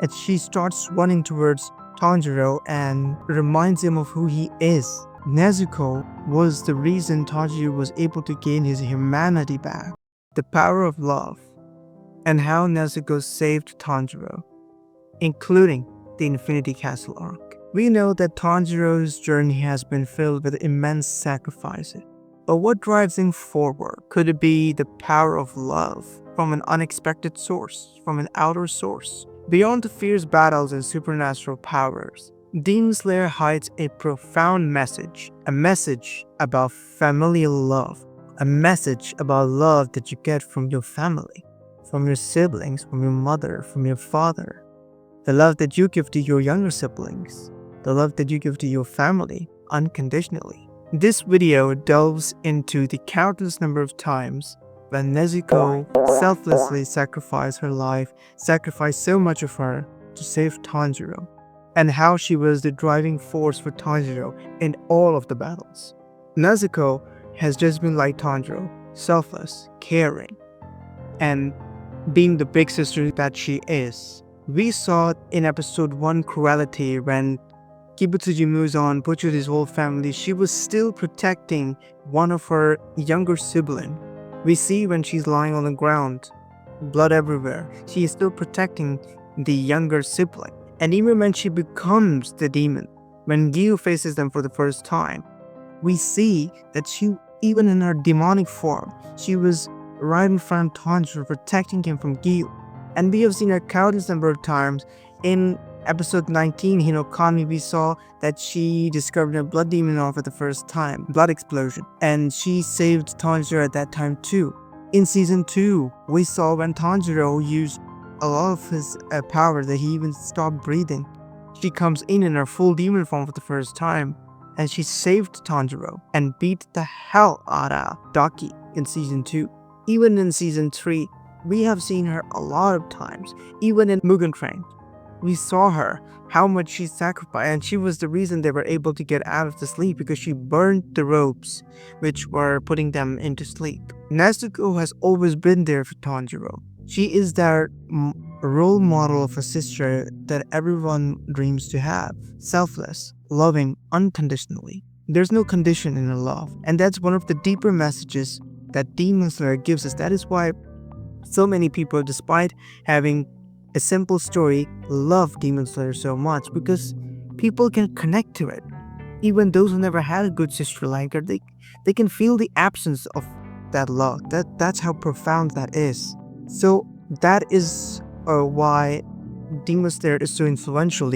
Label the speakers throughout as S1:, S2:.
S1: and she starts running towards Tanjiro and reminds him of who he is. Nezuko was the reason Tanjiro was able to gain his humanity back. The power of love, and how Nezuko saved Tanjiro, including the Infinity Castle arc. We know that Tanjiro's journey has been filled with immense sacrifices. But what drives him forward? Could it be the power of love from an unexpected source, from an outer source? Beyond the fierce battles and supernatural powers, Demon Slayer hides a profound message, a message about familial love, a message about love that you get from your family, from your siblings, from your mother, from your father, the love that you give to your younger siblings, the love that you give to your family unconditionally. This video delves into the countless number of times when Nezuko selflessly sacrificed her life, sacrificed so much of her to save Tanjiro, and how she was the driving force for Tanjiro in all of the battles. Nezuko has just been like Tanjiro, selfless, caring, and being the big sister that she is. We saw in episode 1 Cruelty when Kibutsuji Muzan butchered his whole family. She was still protecting one of her younger siblings. We see when she's lying on the ground, blood everywhere, she is still protecting the younger sibling. And even when she becomes the demon, when Gyu faces them for the first time, we see that she, even in her demonic form, she was right in front of Tanjiro, protecting him from Gyu. And we have seen her countless number of times. In episode 19, Hinokami, we saw that she discovered a blood demon for the first time, blood explosion, and she saved Tanjiro at that time too. In season 2, we saw when Tanjiro used a lot of his power that he even stopped breathing. She comes in her full demon form for the first time, and she saved Tanjiro and beat the hell out of Daki in season 2. Even in season 3, we have seen her a lot of times. Even in Mugen Train, we saw her, how much she sacrificed, and she was the reason they were able to get out of the sleep, because she burned the ropes which were putting them into sleep. Nezuko has always been there for Tanjiro. She is that role model of a sister that everyone dreams to have. Selfless, loving unconditionally. There's no condition in her love. And that's one of the deeper messages that Demon Slayer gives us. That is why so many people, despite having a simple story, love Demon Slayer so much, because people can connect to it. Even those who never had a good sister like her, they can feel the absence of that love. That's how profound that is. So that is why Demon Slayer is so influential.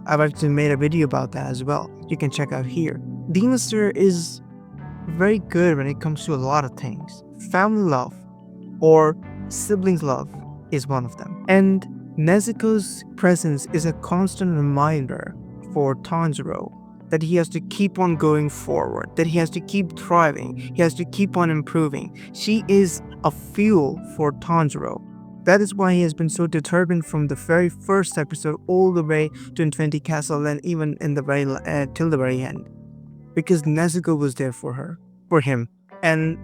S1: I've actually made a video about that as well. You can check out here. Demon Slayer is very good when it comes to a lot of things. Family love or siblings love is one of them. And Nezuko's presence is a constant reminder for Tanjiro that he has to keep on going forward, that he has to keep thriving, he has to keep on improving. She is a fuel for Tanjiro. That is why he has been so determined from the very first episode all the way to Infinity Castle, and even in the very till the very end, because Nezuko was there for him. And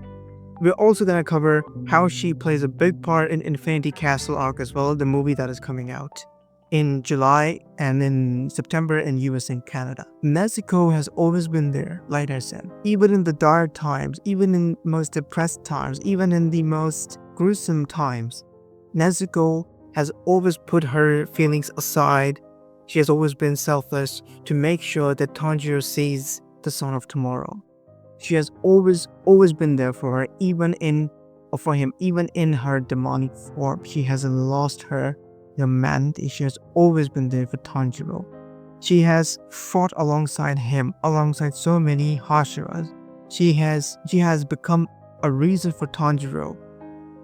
S1: we're also going to cover how she plays a big part in Infinity Castle arc as well, the movie that is coming out in July and in September in US and Canada. Nezuko has always been there, like I said. Even in the dark times, even in most depressed times, even in the most gruesome times, Nezuko has always put her feelings aside. She has always been selfless to make sure that Tanjiro sees the sun of tomorrow. She has always been there for her, even in her demonic form. She hasn't lost her humanity. She has always been there for Tanjiro. She has fought alongside him, alongside so many Hashiras. She has become a reason for Tanjiro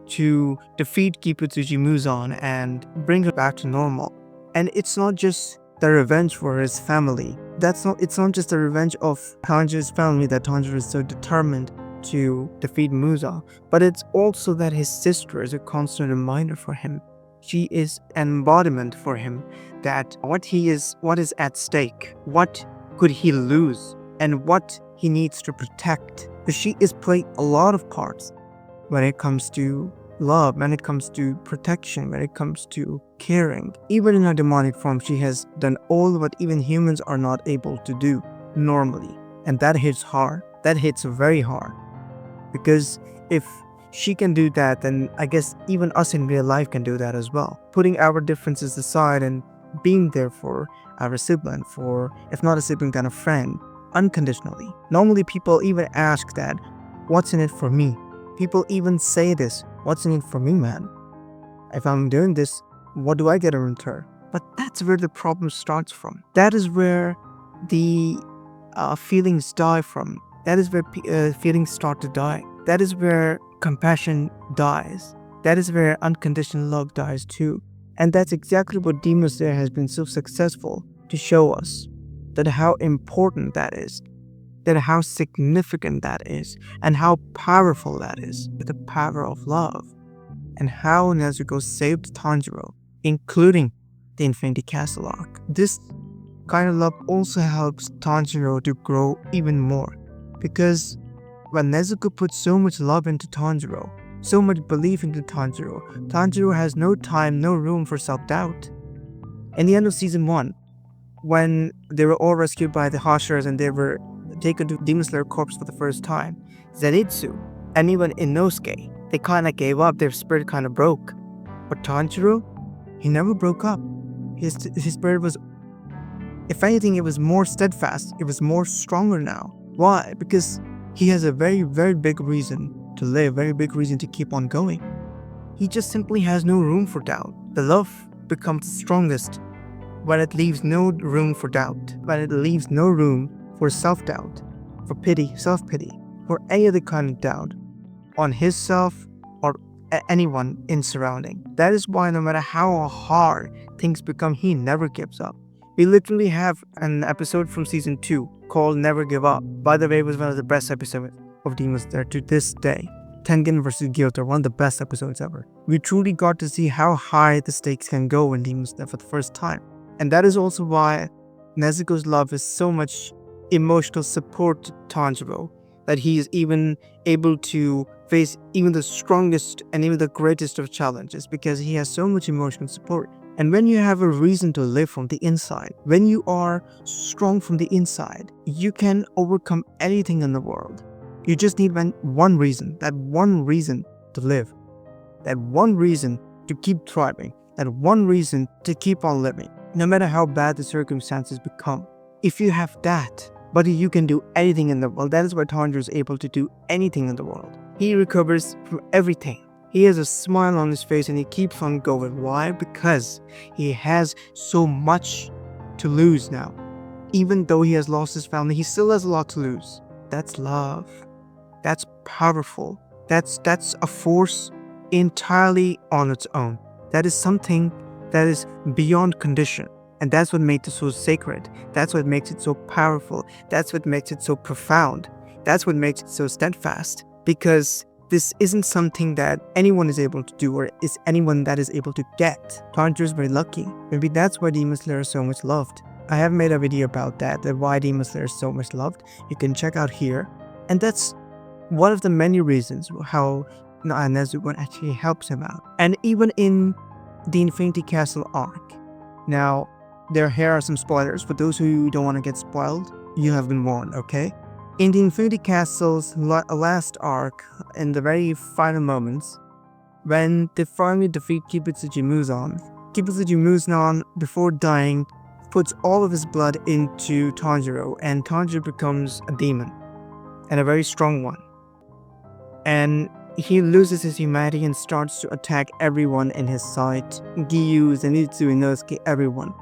S1: to defeat Kibutsuji Muzan and bring her back to normal. And it's not just the revenge for his family. It's not just the revenge of Tanjiro's family that Tanjiro is so determined to defeat Muzan, but it's also that his sister is a constant reminder for him. She is an embodiment for him that what is at stake, what could he lose, and what he needs to protect. Because she is playing a lot of parts when it comes to love, when it comes to protection, when it comes to caring. Even in her demonic form, she has done all what even humans are not able to do normally. And that hits hard. That hits very hard. Because if she can do that, then I guess even us in real life can do that as well. Putting our differences aside and being there for our sibling, for, if not a sibling, then a friend, unconditionally. Normally people even ask that, what's in it for me? People even say this, what's in it for me, man? If I'm doing this, what do I get in return? But that's where the problem starts from. That is where the feelings die from. That is where feelings start to die. That is where compassion dies. That is where unconditional love dies too. And that's exactly what Demon Slayer has been so successful to show us. That how important that is. That how significant that is. And how powerful that is. The power of love. And how Nezuko saved Tanjiro, including the Infinity Castle arc. This kind of love also helps Tanjiro to grow even more. Because when Nezuko puts so much love into Tanjiro, so much belief into Tanjiro, Tanjiro has no time, no room for self-doubt. In the end of season 1, when they were all rescued by the Hashers and they were taken to Demon Slayer Corps for the first time, Zenitsu and even Inosuke, they kind of gave up, their spirit kind of broke. But Tanjiro, he never broke up. His spirit was, if anything, it was more steadfast, it was more stronger now. Why? Because he has a very, very big reason to live, very big reason to keep on going. He just simply has no room for doubt. The love becomes strongest when it leaves no room for doubt, when it leaves no room for self-doubt, for pity, self-pity, for any other kind of doubt on his self or anyone in surrounding. That is why no matter how hard things become, he never gives up. We literally have an episode from season 2 called Never Give Up. By the way, it was one of the best episodes of Demon Slayer to this day. Tengen vs. Gyotaro, one of the best episodes ever. We truly got to see how high the stakes can go in Demon Slayer for the first time. And that is also why Nezuko's love is so much emotional support to Tanjiro, that he is even able to face even the strongest and even the greatest of challenges, because he has so much emotional support. And when you have a reason to live from the inside, when you are strong from the inside, you can overcome anything in the world. You just need one reason, that one reason to live, that one reason to keep thriving, that one reason to keep on living, no matter how bad the circumstances become. If you have that, buddy, you can do anything in the world. That is why Tanjiro is able to do anything in the world. He recovers from everything. He has a smile on his face and he keeps on going. Why? Because he has so much to lose now. Even though he has lost his family, he still has a lot to lose. That's love. That's powerful. That's a force entirely on its own. That is something that is beyond condition. And that's what makes it so sacred. That's what makes it so powerful. That's what makes it so profound. That's what makes it so steadfast. Because this isn't something that anyone is able to do, or is anyone that is able to get. Tanjiro is very lucky. Maybe that's why Demon Slayer is so much loved. I have made a video about that why Demon Slayer is so much loved. You can check out here. And that's one of the many reasons how Nezuko actually helps him out. And even in the Infinity Castle arc. Now, here are some spoilers. For those who don't want to get spoiled, you have been warned, okay? In the Infinity Castle's last arc, in the very final moments, when they finally defeat Kibutsuji Muzan, before dying, puts all of his blood into Tanjiro, and Tanjiro becomes a demon, and a very strong one. And he loses his humanity and starts to attack everyone in his sight. Giyu, Zenitsu, Inosuke, everyone.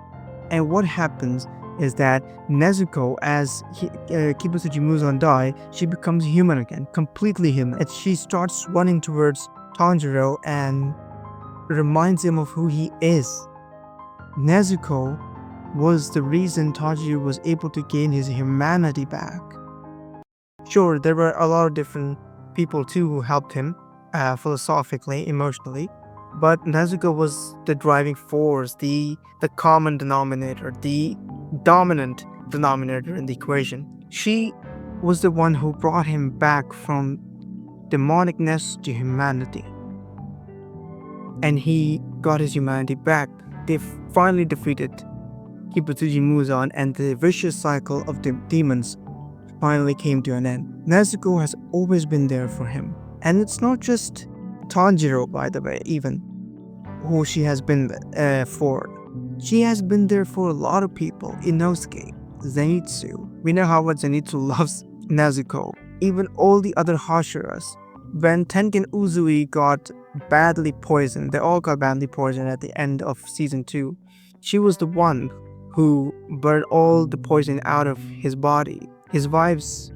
S1: And what happens is that Nezuko, as Kibutsuji Muzan die, she becomes human again, completely human. And she starts running towards Tanjiro and reminds him of who he is. Nezuko was the reason Tanjiro was able to gain his humanity back. Sure, there were a lot of different people too who helped him philosophically, emotionally, but Nezuko was the driving force, the common denominator, the dominant denominator in the equation. She was the one who brought him back from demonicness to humanity. and he got his humanity back. They finally defeated Kibutsuji Muzan, and the vicious cycle of the demons finally came to an end. Nezuko has always been there for him. And it's not just Tanjiro, by the way, even, who she has been for. She has been there for a lot of people. Inosuke, Zenitsu. We know how much Zenitsu loves Nezuko. Even all the other Hashiras. When Tengen Uzui got badly poisoned, they all got badly poisoned at the end of season 2. She was the one who burned all the poison out of his body. His wives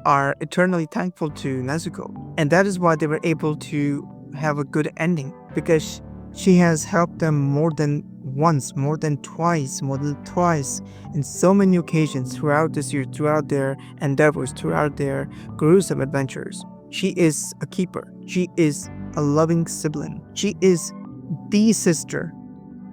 S1: are eternally thankful to Nezuko, and that is why they were able to have a good ending, because she has helped them more than once, more than twice, in so many occasions throughout this year, throughout their endeavors, throughout their gruesome adventures. She is a keeper. She is a loving sibling. She is the sister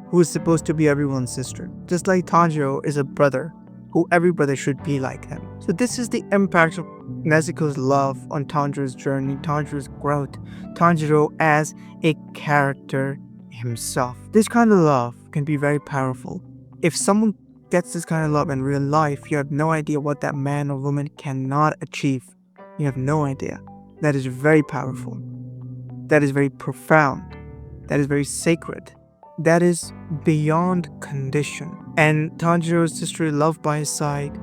S1: who is supposed to be everyone's sister. Just like Tanjiro is a brother who every brother should be like him. So this is the impact of Nezuko's love on Tanjiro's journey, Tanjiro's growth, Tanjiro as a character himself. This kind of love can be very powerful. If someone gets this kind of love in real life, you have no idea what that man or woman cannot achieve. You have no idea. That is very powerful. That is very profound. That is very sacred. That is beyond condition. And Tanjiro's sisterly love by his side,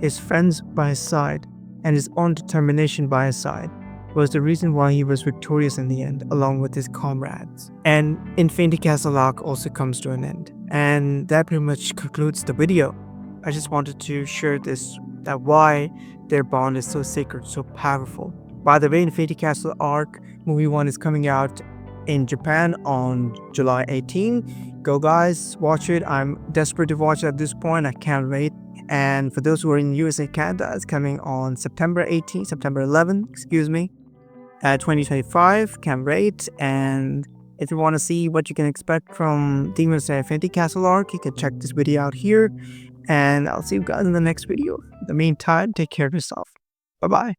S1: his friends by his side, and his own determination by his side was the reason why he was victorious in the end, along with his comrades. And Infinity Castle arc also comes to an end. And that pretty much concludes the video. I just wanted to share this, that why their bond is so sacred, so powerful. By the way, Infinity Castle arc movie 1 is coming out in Japan on July 18. Go guys, watch it. I'm desperate to watch it at this point. I can't wait. And for those who are in US and Canada, it's coming on September 11, 2025. Can't wait. And if you want to see what you can expect from Demon Slayer Infinity Castle arc, you can check this video out here. And I'll see you guys in the next video. In the meantime, take care of yourself. Bye-bye.